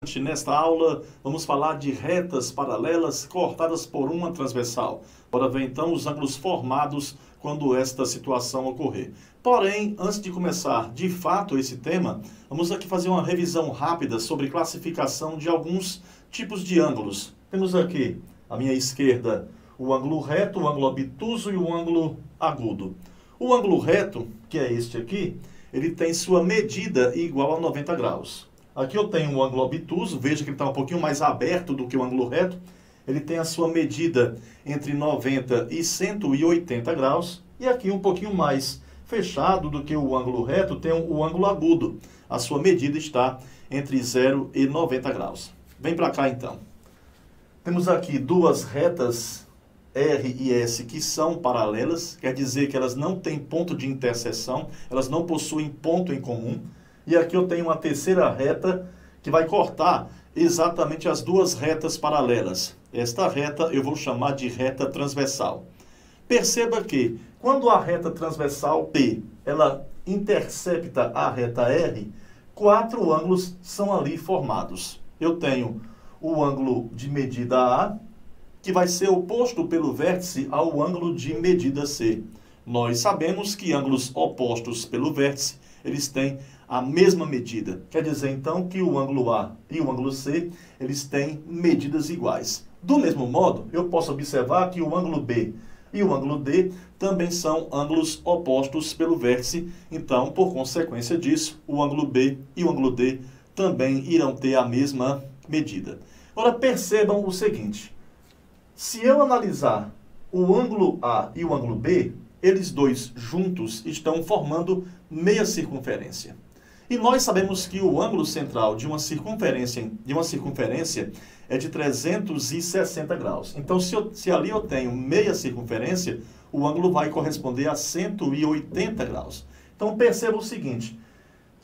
Nesta aula, vamos falar de retas paralelas cortadas por uma transversal. Bora ver então os ângulos formados quando esta situação ocorrer. Porém, antes de começar de fato esse tema, vamos aqui fazer uma revisão rápida sobre classificação de alguns tipos de ângulos. Temos aqui, à minha esquerda, o ângulo reto, o ângulo obtuso e o ângulo agudo. O ângulo reto, que é este aqui, ele tem sua medida igual a 90 graus. Aqui eu tenho um ângulo obtuso, veja que ele está um pouquinho mais aberto do que o ângulo reto. Ele tem a sua medida entre 90 e 180 graus. E aqui um pouquinho mais fechado do que o ângulo reto, tem o ângulo agudo. A sua medida está entre 0 e 90 graus. Vem para cá então. Temos aqui duas retas R e S que são paralelas, quer dizer que elas não têm ponto de interseção, elas não possuem ponto em comum. E aqui eu tenho uma terceira reta que vai cortar exatamente as duas retas paralelas. Esta reta eu vou chamar de reta transversal. Perceba que quando a reta transversal P, ela intercepta a reta R, quatro ângulos são ali formados. Eu tenho o ângulo de medida A, que vai ser oposto pelo vértice ao ângulo de medida C. Nós sabemos que ângulos opostos pelo vértice, eles têm a mesma medida. Quer dizer, então, que o ângulo A e o ângulo C, eles têm medidas iguais. Do mesmo modo, eu posso observar que o ângulo B e o ângulo D também são ângulos opostos pelo vértice. Então, por consequência disso, o ângulo B e o ângulo D também irão ter a mesma medida. Agora, percebam o seguinte. Se eu analisar o ângulo A e o ângulo B, eles dois juntos estão formando meia circunferência. E nós sabemos que o ângulo central de uma circunferência é de 360 graus. Então, se ali eu tenho meia circunferência, o ângulo vai corresponder a 180 graus. Então, perceba o seguinte,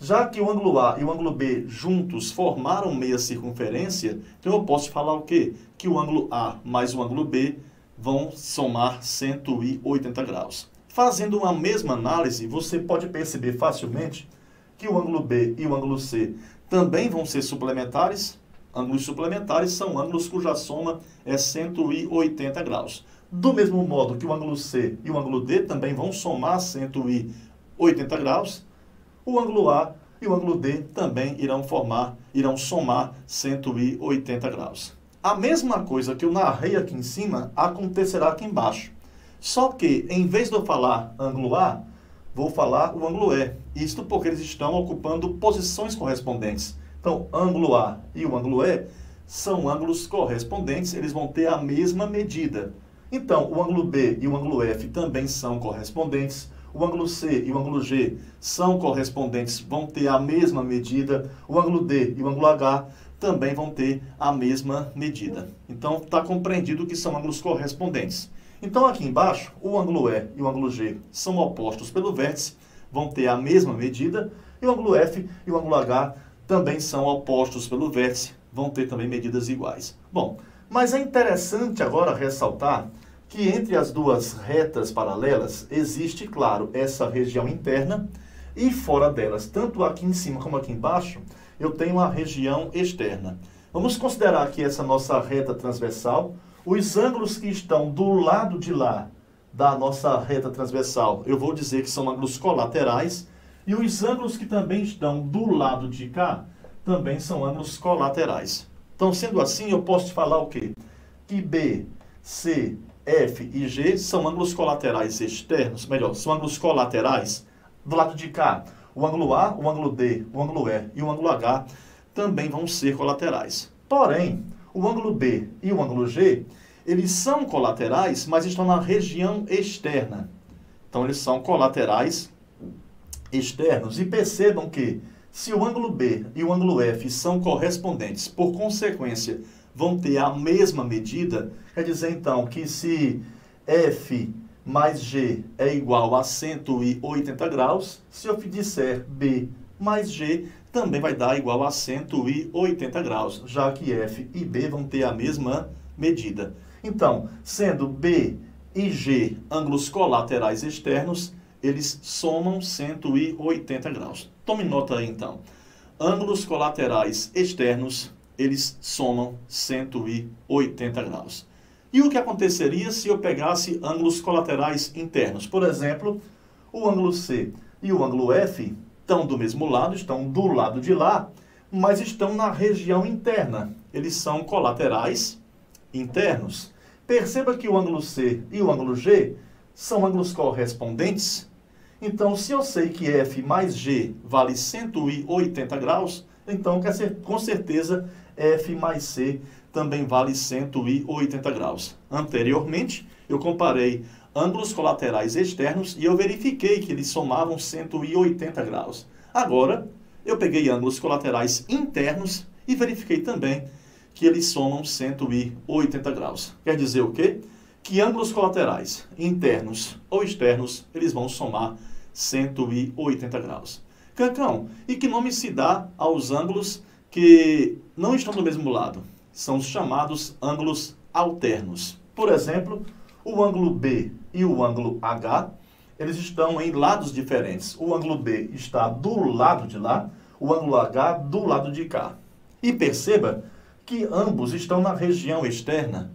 já que o ângulo A e o ângulo B juntos formaram meia circunferência, então eu posso falar o quê? Que o ângulo A mais o ângulo B vão somar 180 graus. Fazendo uma mesma análise, você pode perceber facilmente que o ângulo B e o ângulo C também vão ser suplementares. Ângulos suplementares são ângulos cuja soma é 180 graus. Do mesmo modo que o ângulo C e o ângulo D também vão somar 180 graus, o ângulo A e o ângulo D também irão somar 180 graus. A mesma coisa que eu narrei aqui em cima acontecerá aqui embaixo. Só que, em vez de eu falar ângulo A, vou falar o ângulo E. Isto porque eles estão ocupando posições correspondentes. Então, ângulo A e o ângulo E são ângulos correspondentes, eles vão ter a mesma medida. Então, o ângulo B e o ângulo F também são correspondentes. O ângulo C e o ângulo G são correspondentes, vão ter a mesma medida. O ângulo D e o ângulo H também vão ter a mesma medida. Então, está compreendido que são ângulos correspondentes. Então, aqui embaixo, o ângulo E e o ângulo G são opostos pelo vértice, vão ter a mesma medida, e o ângulo F e o ângulo H também são opostos pelo vértice, vão ter também medidas iguais. Bom, mas é interessante agora ressaltar que entre as duas retas paralelas existe, claro, essa região interna, e fora delas, tanto aqui em cima como aqui embaixo, eu tenho a região externa. Vamos considerar aqui essa nossa reta transversal. Os ângulos que estão do lado de lá da nossa reta transversal, eu vou dizer que são ângulos colaterais, e os ângulos que também estão do lado de cá, também são ângulos colaterais. Então, sendo assim, eu posso te falar o quê? Que B, C, F e G são ângulos colaterais externos, melhor, são ângulos colaterais. Do lado de cá, o ângulo A, o ângulo D, o ângulo E e o ângulo H também vão ser colaterais. Porém, o ângulo B e o ângulo G, eles são colaterais, mas estão na região externa. Então, eles são colaterais externos. E percebam que, se o ângulo B e o ângulo F são correspondentes, por consequência, vão ter a mesma medida, quer dizer, então, que se F mais G é igual a 180 graus, se eu disser B mais G, também vai dar igual a 180 graus, já que F e B vão ter a mesma medida. Então, sendo B e G ângulos colaterais externos, eles somam 180 graus. Tome nota aí, então. Ângulos colaterais externos eles somam 180 graus. E o que aconteceria se eu pegasse ângulos colaterais internos? Por exemplo, o ângulo C e o ângulo F estão do mesmo lado, estão do lado de lá, mas estão na região interna. Eles são colaterais internos. Perceba que o ângulo C e o ângulo G são ângulos correspondentes. Então, se eu sei que F mais G vale 180 graus, então, com certeza, F mais C também vale 180 graus. Anteriormente, eu comparei ângulos colaterais externos e eu verifiquei que eles somavam 180 graus. Agora, eu peguei ângulos colaterais internos e verifiquei também que eles somam 180 graus. Quer dizer o quê? Que ângulos colaterais internos ou externos, eles vão somar 180 graus. Cancão, e que nome se dá aos ângulos que não estão do mesmo lado? São os chamados ângulos alternos. Por exemplo, o ângulo B e o ângulo H, eles estão em lados diferentes. O ângulo B está do lado de lá, o ângulo H do lado de cá. E perceba que ambos estão na região externa.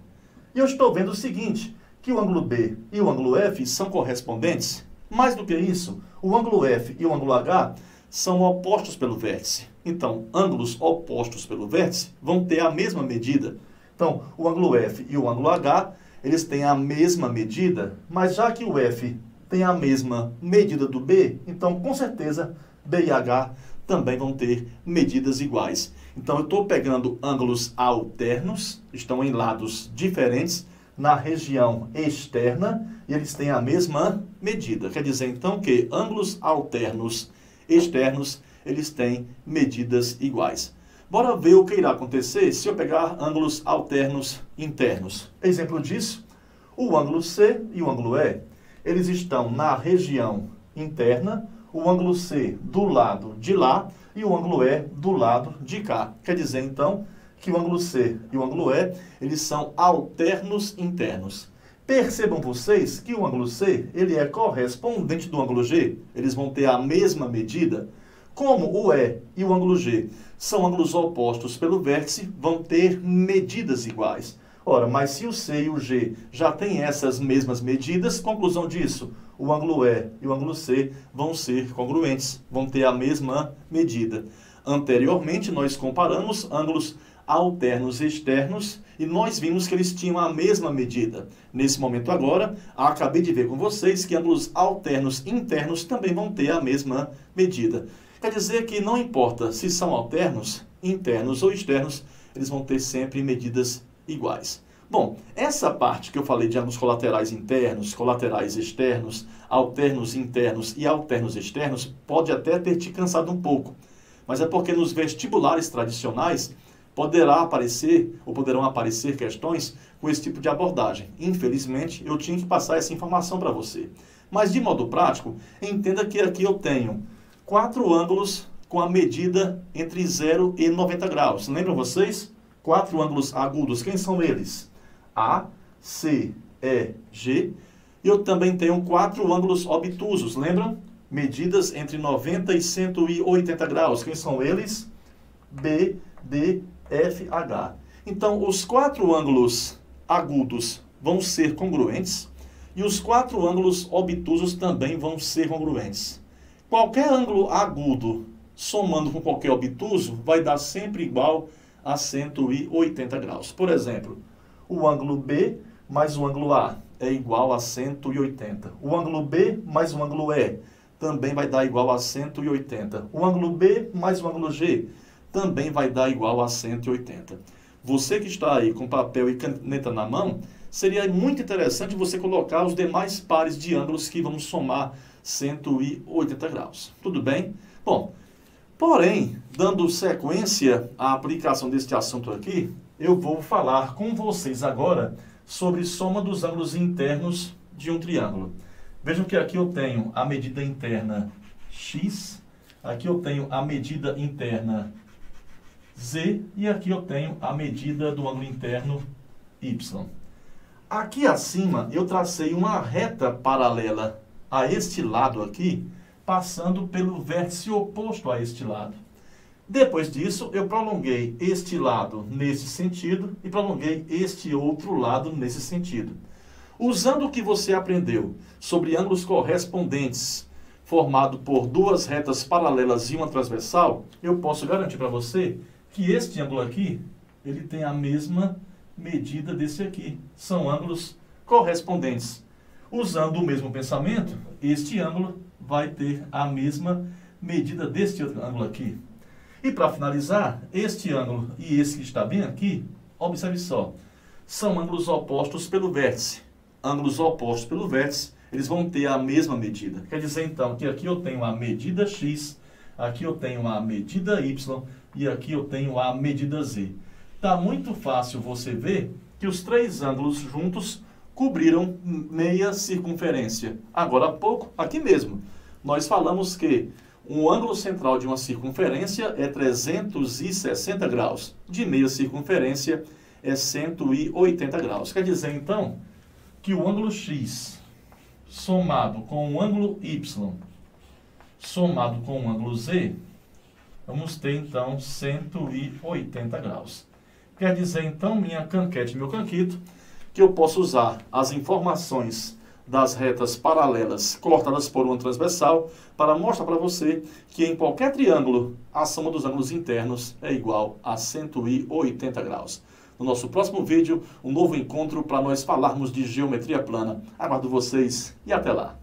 E eu estou vendo o seguinte, que o ângulo B e o ângulo F são correspondentes. Mais do que isso, o ângulo F e o ângulo H são opostos pelo vértice. Então, ângulos opostos pelo vértice vão ter a mesma medida. Então, o ângulo F e o ângulo H, eles têm a mesma medida, mas já que o F tem a mesma medida do B, então, com certeza, B e H também vão ter medidas iguais. Então, eu estou pegando ângulos alternos, estão em lados diferentes, na região externa, e eles têm a mesma medida. Quer dizer, então, que ângulos alternos externos, eles têm medidas iguais. Bora ver o que irá acontecer se eu pegar ângulos alternos internos. Exemplo disso, o ângulo C e o ângulo E, eles estão na região interna, o ângulo C do lado de lá e o ângulo E do lado de cá. Quer dizer, então, que o ângulo C e o ângulo E, eles são alternos internos. Percebam vocês que o ângulo C, ele é correspondente do ângulo G. Eles vão ter a mesma medida. Como o E e o ângulo G são ângulos opostos pelo vértice, vão ter medidas iguais. Ora, mas se o C e o G já têm essas mesmas medidas, conclusão disso, o ângulo E e o ângulo C vão ser congruentes, vão ter a mesma medida. Anteriormente, nós comparamos ângulos alternos externos e nós vimos que eles tinham a mesma medida. Nesse momento agora, acabei de ver com vocês que ângulos alternos internos também vão ter a mesma medida. Quer dizer que não importa se são alternos, internos ou externos, eles vão ter sempre medidas iguais. Bom, essa parte que eu falei de ângulos colaterais internos, colaterais externos, alternos internos e alternos externos, pode até ter te cansado um pouco. Mas é porque nos vestibulares tradicionais poderão aparecer questões com esse tipo de abordagem. Infelizmente, eu tinha que passar essa informação para você. Mas, de modo prático, entenda que aqui eu tenho 4 ângulos com a medida entre 0 e 90 graus. Lembram vocês? 4 ângulos agudos. Quem são eles? A, C, E, G. E eu também tenho 4 ângulos obtusos. Lembram? Medidas entre 90 e 180 graus. Quem são eles? B, D, F, H. Então, os 4 ângulos agudos vão ser congruentes e os 4 ângulos obtusos também vão ser congruentes. Qualquer ângulo agudo somando com qualquer obtuso vai dar sempre igual a 180 graus. Por exemplo, o ângulo B mais o ângulo A é igual a 180. O ângulo B mais o ângulo E também vai dar igual a 180. O ângulo B mais o ângulo G também vai dar igual a 180. Você que está aí com papel e caneta na mão, seria muito interessante você colocar os demais pares de ângulos que vamos somar 180 graus. Tudo bem? Bom, porém, dando sequência à aplicação deste assunto aqui, eu vou falar com vocês agora sobre soma dos ângulos internos de um triângulo. Vejam que aqui eu tenho a medida interna x, aqui eu tenho a medida interna Z e aqui eu tenho a medida do ângulo interno Y. Aqui acima eu tracei uma reta paralela a este lado aqui, passando pelo vértice oposto a este lado. Depois disso, eu prolonguei este lado nesse sentido e prolonguei este outro lado nesse sentido. Usando o que você aprendeu sobre ângulos correspondentes, formado por duas retas paralelas e uma transversal, eu posso garantir para você que este ângulo aqui, ele tem a mesma medida desse aqui. São ângulos correspondentes. Usando o mesmo pensamento, este ângulo vai ter a mesma medida deste outro ângulo aqui. E para finalizar, este ângulo e esse que está bem aqui, observe só, são ângulos opostos pelo vértice. Ângulos opostos pelo vértice, eles vão ter a mesma medida. Quer dizer, então, que aqui eu tenho a medida x, aqui eu tenho a medida y e aqui eu tenho a medida z. Está muito fácil você ver que os três ângulos juntos cobriram meia circunferência. Agora há pouco, aqui mesmo, nós falamos que um ângulo central de uma circunferência é 360 graus. De meia circunferência é 180 graus. Quer dizer, então, que o ângulo x somado com o ângulo y somado com o ângulo z, vamos ter, então, 180 graus. Quer dizer, então, minha canquete, meu canquito, que eu posso usar as informações das retas paralelas cortadas por uma transversal para mostrar para você que em qualquer triângulo a soma dos ângulos internos é igual a 180 graus. No nosso próximo vídeo, um novo encontro para nós falarmos de geometria plana. Aguardo vocês e até lá!